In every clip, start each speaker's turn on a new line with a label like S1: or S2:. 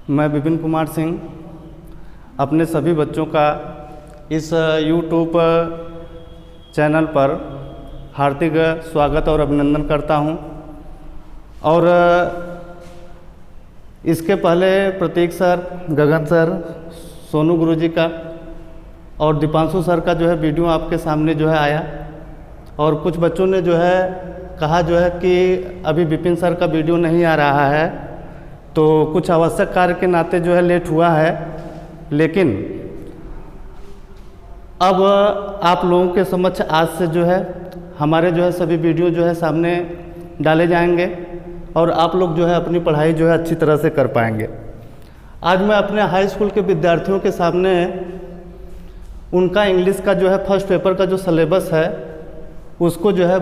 S1: मैं विपिन कुमार सिंह अपने सभी बच्चों का इस यूट्यूब चैनल पर हार्दिक स्वागत और अभिनंदन करता हूं। और इसके पहले प्रतीक सर, गगन सर, सोनू गुरुजी का और दीपांशु सर का जो है वीडियो आपके सामने जो है आया, और कुछ बच्चों ने जो है कहा जो है कि अभी विपिन सर का वीडियो नहीं आ रहा है, तो कुछ आवश्यक कार्य के नाते जो है लेट हुआ है। लेकिन अब आप लोगों के समक्ष आज से जो है हमारे जो है सभी वीडियो जो है सामने डाले जाएंगे और आप लोग जो है अपनी पढ़ाई जो है अच्छी तरह से कर पाएंगे। आज मैं अपने हाई स्कूल के विद्यार्थियों के सामने उनका इंग्लिश का जो है फर्स्ट पेपर का जो सिलेबस है उसको जो है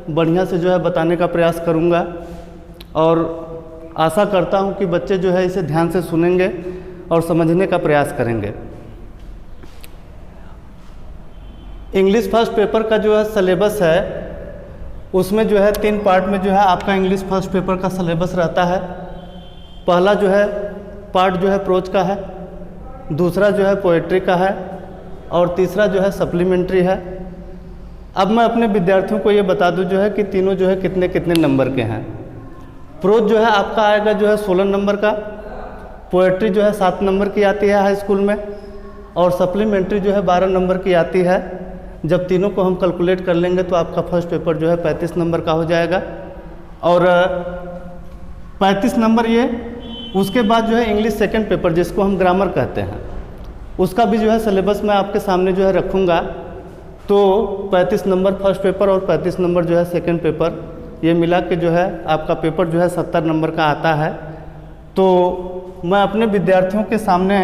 S1: बढ़िया से जो है बताने का प्रयास करूंगा, और आशा करता हूं कि बच्चे जो है इसे ध्यान से सुनेंगे और समझने का प्रयास करेंगे। इंग्लिश फर्स्ट पेपर का जो है सिलेबस है उसमें जो है 3 पार्ट में जो है आपका इंग्लिश फर्स्ट पेपर का सिलेबस रहता है। पहला जो है पार्ट जो है प्रोज का है, दूसरा जो है पोएट्री का है, और तीसरा जो है सप्लीमेंट्री है। अब मैं अपने विद्यार्थियों को ये बता दूं जो है कि तीनों जो है कितने कितने नंबर के हैं। प्रोज जो है आपका आएगा जो है 16 नंबर का, पोएट्री जो है 7 नंबर की आती है हाई स्कूल में, और सप्लीमेंट्री जो है 12 नंबर की आती है। जब तीनों को हम कैलकुलेट कर लेंगे तो आपका फर्स्ट पेपर जो है 35 नंबर का हो जाएगा। और 35 नंबर ये, उसके बाद जो है इंग्लिश सेकंड पेपर जिसको हम ग्रामर कहते हैं उसका भी जो है सिलेबस मैं आपके सामने जो है रखूँगा। तो 35 नंबर फर्स्ट पेपर और 35 नंबर जो है सेकंड पेपर, ये मिला के जो है आपका पेपर जो है 70 नंबर का आता है। तो मैं अपने विद्यार्थियों के सामने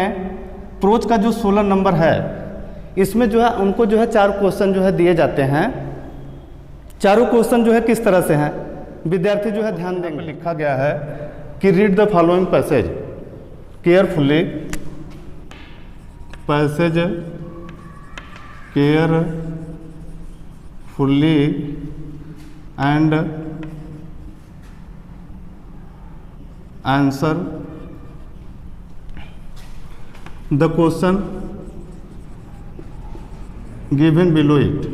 S1: प्रोज का जो 16 नंबर है इसमें जो है उनको जो है 4 क्वेश्चन जो है दिए जाते हैं। चारों क्वेश्चन जो है किस तरह से हैं विद्यार्थी जो है ध्यान देंगे। लिखा गया है कि read the following passage carefully, passage carefully and answer the question given below it,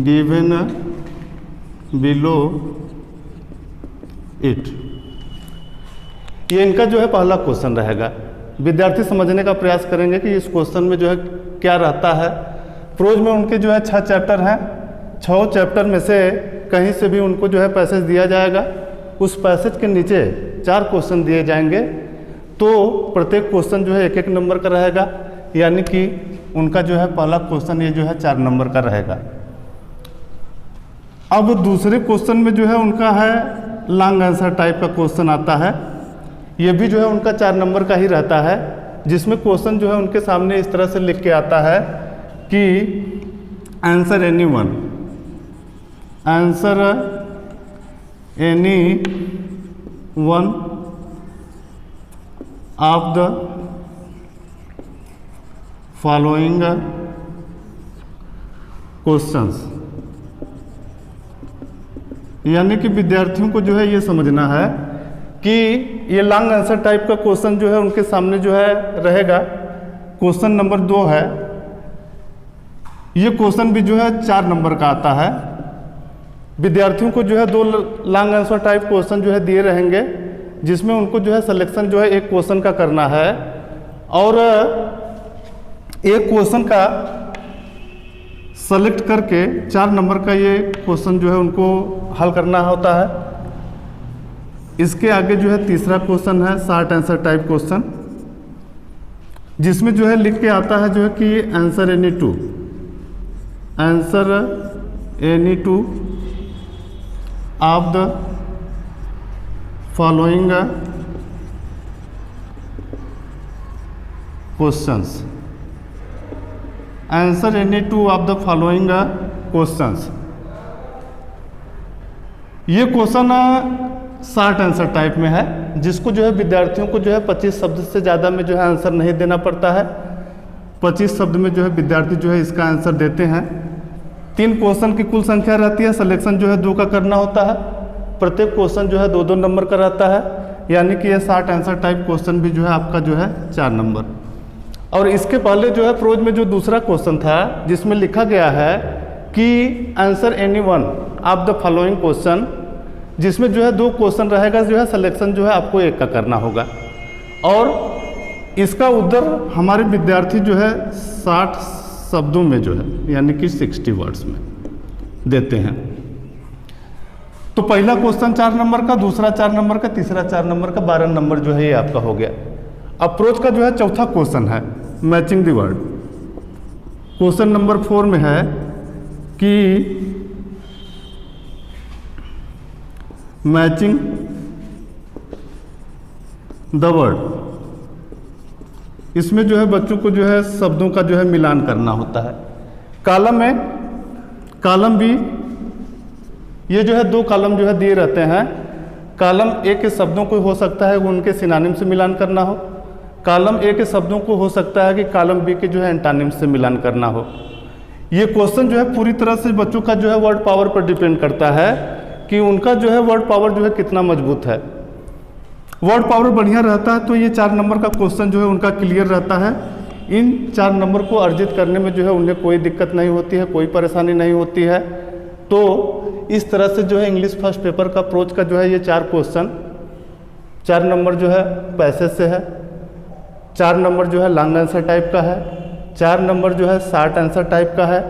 S1: given below it। ये इनका जो है पहला क्वेश्चन रहेगा। विद्यार्थी समझने का प्रयास करेंगे कि इस क्वेश्चन में जो है क्या रहता है। प्रोज में उनके जो है 6 चैप्टर हैं, 6 चैप्टर में से कहीं से भी उनको जो है पैसेज दिया जाएगा। उस पैसेज के नीचे 4 क्वेश्चन दिए जाएंगे, तो प्रत्येक क्वेश्चन जो है 1-1 नंबर का रहेगा, यानी कि उनका जो है पहला क्वेश्चन ये जो है 4 नंबर का रहेगा। अब दूसरे क्वेश्चन में जो है उनका है लॉन्ग आंसर टाइप का क्वेश्चन आता है। ये भी जो है उनका 4 नंबर का ही रहता है, जिसमें क्वेश्चन जो है उनके सामने इस तरह से लिख के आता है कि answer any one, answer any one of the following questions। यानी कि विद्यार्थियों को जो है ये समझना है कि ये लॉन्ग आंसर टाइप का क्वेश्चन जो है उनके सामने जो है रहेगा। क्वेश्चन नंबर 2 है, ये क्वेश्चन भी जो है 4 नंबर का आता है। विद्यार्थियों को जो है 2 लॉन्ग आंसर टाइप क्वेश्चन जो है दिए रहेंगे, जिसमें उनको जो है सिलेक्शन जो है एक क्वेश्चन का करना है, और एक क्वेश्चन का सेलेक्ट करके 4 नंबर का ये क्वेश्चन जो है उनको हल करना होता है। इसके आगे जो है तीसरा क्वेश्चन है शॉर्ट आंसर टाइप क्वेश्चन, जिसमें जो है लिख के आता है जो है कि answer any two, answer any two of the following questions, answer any 2 of the following questions। ये क्वेश्चन शॉर्ट आंसर टाइप में है, जिसको जो है विद्यार्थियों को जो है 25 शब्द से ज़्यादा में जो है आंसर नहीं देना पड़ता है। 25 शब्द में जो है विद्यार्थी जो है इसका आंसर देते हैं। 3 क्वेश्चन की कुल संख्या रहती है, सिलेक्शन जो है 2 का करना होता है। प्रत्येक क्वेश्चन जो है 2-2 नंबर का रहता है, यानी कि ये शॉर्ट आंसर टाइप क्वेश्चन भी जो है आपका जो है 4 नंबर। और इसके पहले जो है प्रोज में जो दूसरा क्वेश्चन था जिसमें लिखा गया है कि answer any one of the following question, जिसमें जो है 2 क्वेश्चन रहेगा, जो है सिलेक्शन जो है आपको एक का करना होगा। और इसका उत्तर हमारे विद्यार्थी जो है 60 शब्दों में जो है यानी कि 60 वर्ड्स में देते हैं। तो पहला क्वेश्चन 4 नंबर का, दूसरा 4 नंबर का, तीसरा 4 नंबर का, 12 नंबर जो है ये आपका हो गया। अप्रोच का जो है चौथा क्वेश्चन है matching the word. Question number 4 में है कि मैचिंग द वर्ड। इसमें जो है बच्चों को जो है शब्दों का जो है मिलान करना होता है। कॉलम में, कॉलम बी, ये जो है 2 कॉलम जो है दिए रहते हैं। कॉलम ए के शब्दों को हो सकता है उनके सिनोनिम से मिलान करना हो, कॉलम ए के शब्दों को हो सकता है कि कॉलम बी के जो है एंटोनिम से मिलान करना हो। ये क्वेश्चन जो है पूरी तरह से बच्चों का जो है वर्ड पावर पर डिपेंड करता है कि उनका जो है वर्ड पावर जो है कितना मजबूत है। वर्ड पावर बढ़िया रहता है तो ये 4 नंबर का क्वेश्चन जो है उनका क्लियर रहता है। इन 4 नंबर को अर्जित करने में जो है उन्हें कोई दिक्कत नहीं होती है, कोई परेशानी नहीं होती है। तो इस तरह से जो है इंग्लिश फर्स्ट पेपर का अप्रोच का जो है ये 4 क्वेश्चन, 4 नंबर जो है पैसेज से है, 4 नंबर जो है लॉन्ग आंसर टाइप का है, 4 नंबर जो है शॉर्ट आंसर टाइप का है,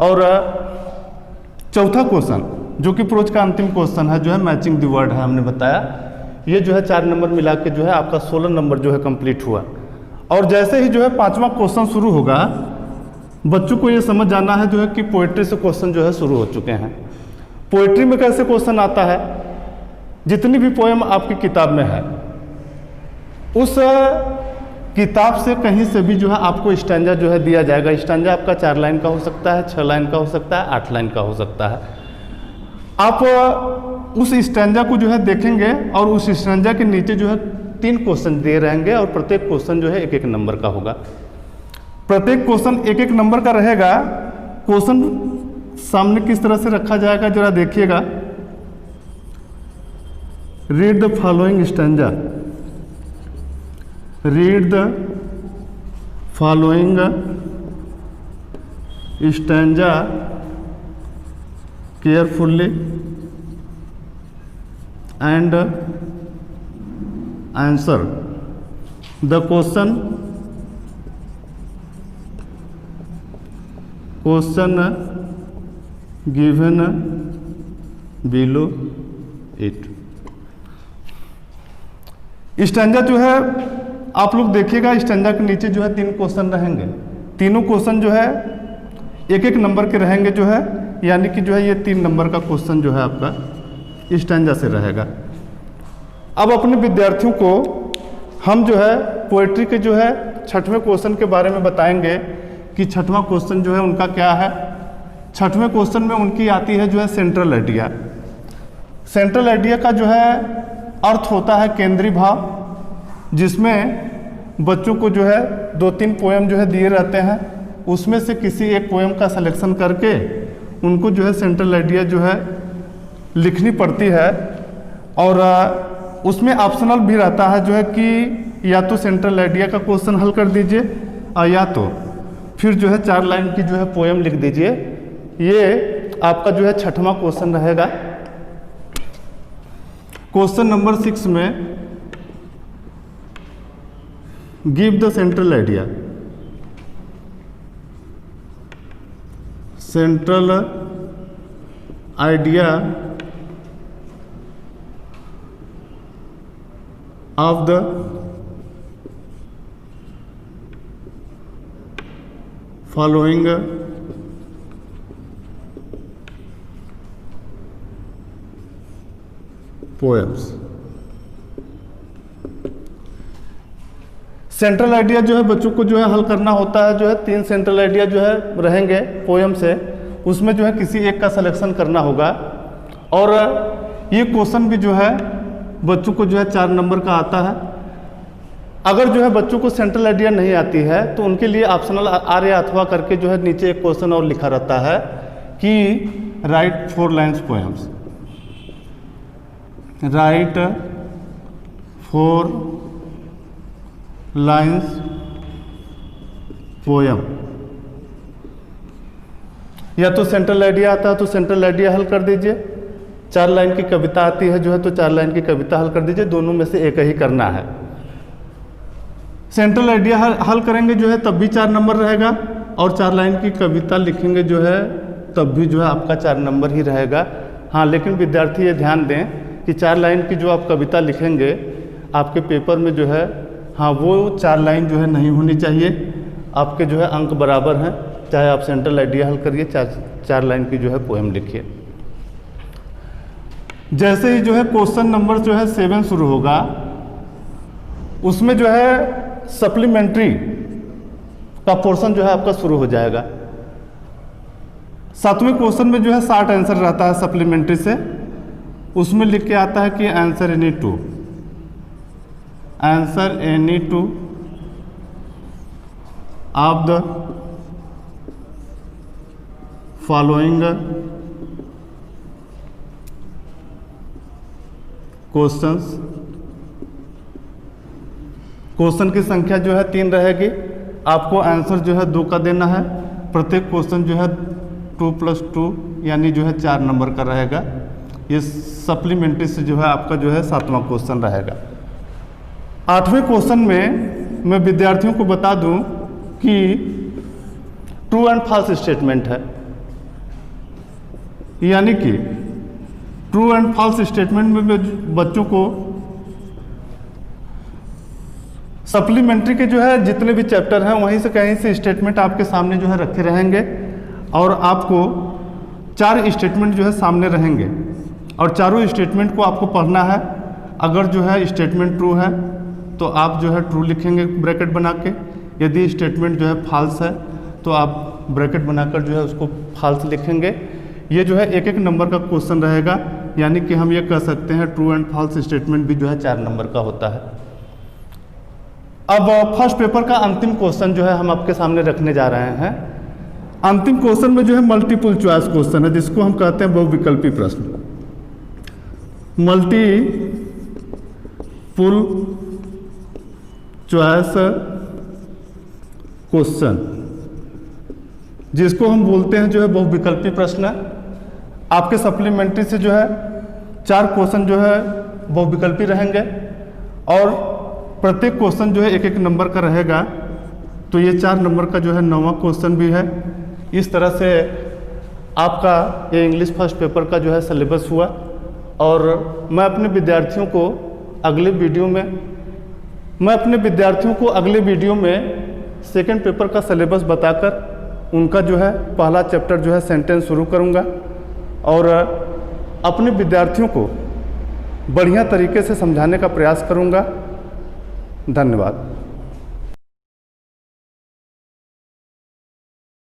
S1: और चौथा क्वेश्चन जो कि प्रोज का अंतिम क्वेश्चन है जो है मैचिंग द वर्ड है, हमने बताया। ये जो है 4 नंबर मिला के जो है आपका 16 नंबर जो है कंप्लीट हुआ। और जैसे ही जो है 5वां क्वेश्चन शुरू होगा, बच्चों को ये समझ जाना है जो है कि पोएट्री से क्वेश्चन जो है शुरू हो चुके हैं। पोएट्री में कैसे क्वेश्चन आता है, जितनी भी पोएम आपकी किताब में है उस किताब से कहीं से भी जो है आपको स्टैंजा जो है दिया जाएगा। स्टैंजा आपका 4 लाइन का हो सकता है, 6 लाइन का हो सकता है, 8 लाइन का हो सकता है। आप उस स्टैंजा को जो है देखेंगे और उस स्टैंजा के नीचे जो है 3 क्वेश्चन दिए रहेंगे और प्रत्येक क्वेश्चन जो है 1-1 नंबर का होगा। प्रत्येक क्वेश्चन 1-1 नंबर का रहेगा। क्वेश्चन सामने किस तरह से रखा जाएगा जरा देखिएगा। Read the following stanza, read the following stanza carefully and answer the question given below it. Stanza जो है आप लोग देखिएगा, स्टैंजा के नीचे जो है 3 क्वेश्चन रहेंगे। तीनों क्वेश्चन जो है 1-1 नंबर के रहेंगे जो है, यानी कि जो है ये 3 नंबर का क्वेश्चन जो है आपका स्टैंजा से रहेगा। अब अपने विद्यार्थियों को हम जो है पोएट्री के जो है 6वें क्वेश्चन के बारे में बताएंगे कि 6वां क्वेश्चन जो है उनका क्या है। 6वें क्वेश्चन में उनकी आती है जो है सेंट्रल आइडिया। सेंट्रल आइडिया का जो है अर्थ होता है केंद्रीय भाव, जिसमें बच्चों को जो है 2-3 पोएम जो है दिए रहते हैं, उसमें से किसी एक पोएम का सिलेक्शन करके उनको जो है सेंट्रल आइडिया जो है लिखनी पड़ती है। और उसमें ऑप्शनल भी रहता है जो है कि या तो सेंट्रल आइडिया का क्वेश्चन हल कर दीजिए और या तो फिर जो है 4 लाइन की जो है पोएम लिख दीजिए। ये आपका जो है 6वां क्वेश्चन रहेगा। क्वेश्चन नंबर 6 में give the central idea, central idea of the following poems। Central idea जो है बच्चों को जो है हल करना होता है, जो है 3 सेंट्रल आइडिया जो है रहेंगे पोएम से, उसमें जो है किसी एक का सिलेक्शन करना होगा। और ये क्वेश्चन भी जो है बच्चों को जो है 4 नंबर का आता है। अगर जो है बच्चों को सेंट्रल आइडिया नहीं आती है तो उनके लिए ऑप्शनल आर्य अथवा करके जो है नीचे एक क्वेश्चन और लिखा रहता है कि right 4 lines poems, right 4 lines poem. या तो सेंट्रल आइडिया आता है तो सेंट्रल आइडिया हल कर दीजिए, 4 लाइन की कविता आती है जो है तो 4 लाइन की कविता हल कर दीजिए, दोनों में से एक ही करना है। सेंट्रल आइडिया हल करेंगे जो है तब भी 4 नंबर रहेगा, और 4 लाइन की कविता लिखेंगे जो है तब भी जो है आपका 4 नंबर ही रहेगा। हाँ, लेकिन विद्यार्थी ये ध्यान दें कि 4 लाइन की जो आप कविता लिखेंगे आपके पेपर में जो है, हाँ, वो 4 लाइन जो है नहीं होनी चाहिए। आपके जो है अंक बराबर हैं, चाहे आप सेंट्रल आइडिया हल करिए, 4 लाइन की जो है पोएम लिखिए। जैसे ही जो है क्वेश्चन नंबर जो है 7 शुरू होगा, उसमें जो है सप्लीमेंट्री का पोर्शन जो है आपका शुरू हो जाएगा। 7वें क्वेश्चन में जो है 60 आंसर रहता है सप्लीमेंट्री से, उसमें लिख के आता है कि answer any two of the following questions. Question की संख्या जो है 3 रहेगी, आपको आंसर जो है 2 का देना है। प्रत्येक क्वेश्चन जो है 2 + 2 यानी जो है 4 नंबर का रहेगा। ये सप्लीमेंट्री से जो है आपका जो है 7वां क्वेश्चन रहेगा। 8वें क्वेश्चन में मैं विद्यार्थियों को बता दूं कि ट्रू एंड फॉल्स स्टेटमेंट है, यानी कि ट्रू एंड फॉल्स स्टेटमेंट में बच्चों को सप्लीमेंट्री के जो है जितने भी चैप्टर हैं वहीं से कहीं से स्टेटमेंट आपके सामने जो है रखे रहेंगे, और आपको 4 स्टेटमेंट जो है सामने रहेंगे, और चारों स्टेटमेंट को आपको पढ़ना है। अगर जो है स्टेटमेंट ट्रू है तो आप जो है ट्रू लिखेंगे ब्रैकेट बना के, यदि स्टेटमेंट जो है फॉल्स है तो आप ब्रैकेट बनाकर जो है उसको फॉल्स लिखेंगे। ये जो है एक नंबर का क्वेश्चन रहेगा, यानी कि हम ये कह सकते हैं ट्रू एंड फॉल्स स्टेटमेंट भी जो है 4 नंबर का होता है। अब फर्स्ट पेपर का अंतिम क्वेश्चन जो है हम आपके सामने रखने जा रहे हैं। अंतिम क्वेश्चन में जो है मल्टीपल चॉइस क्वेश्चन है, जिसको हम कहते हैं बहुविकल्पी प्रश्न। मल्टीपल चॉइस क्वेश्चन, जिसको हम बोलते हैं जो है बहुविकल्पी प्रश्न। आपके सप्लीमेंट्री से जो है 4 क्वेश्चन जो है बहुविकल्पी रहेंगे, और प्रत्येक क्वेश्चन जो है एक नंबर का रहेगा। तो ये 4 नंबर का जो है 9वां क्वेश्चन भी है। इस तरह से आपका ये इंग्लिश फर्स्ट पेपर का जो है सिलेबस हुआ, और मैं अपने विद्यार्थियों को अगले वीडियो में सेकंड पेपर का सिलेबस बताकर उनका जो है पहला चैप्टर जो है सेंटेंस शुरू करूंगा, और अपने विद्यार्थियों को बढ़िया तरीके से समझाने का प्रयास करूंगा। धन्यवाद।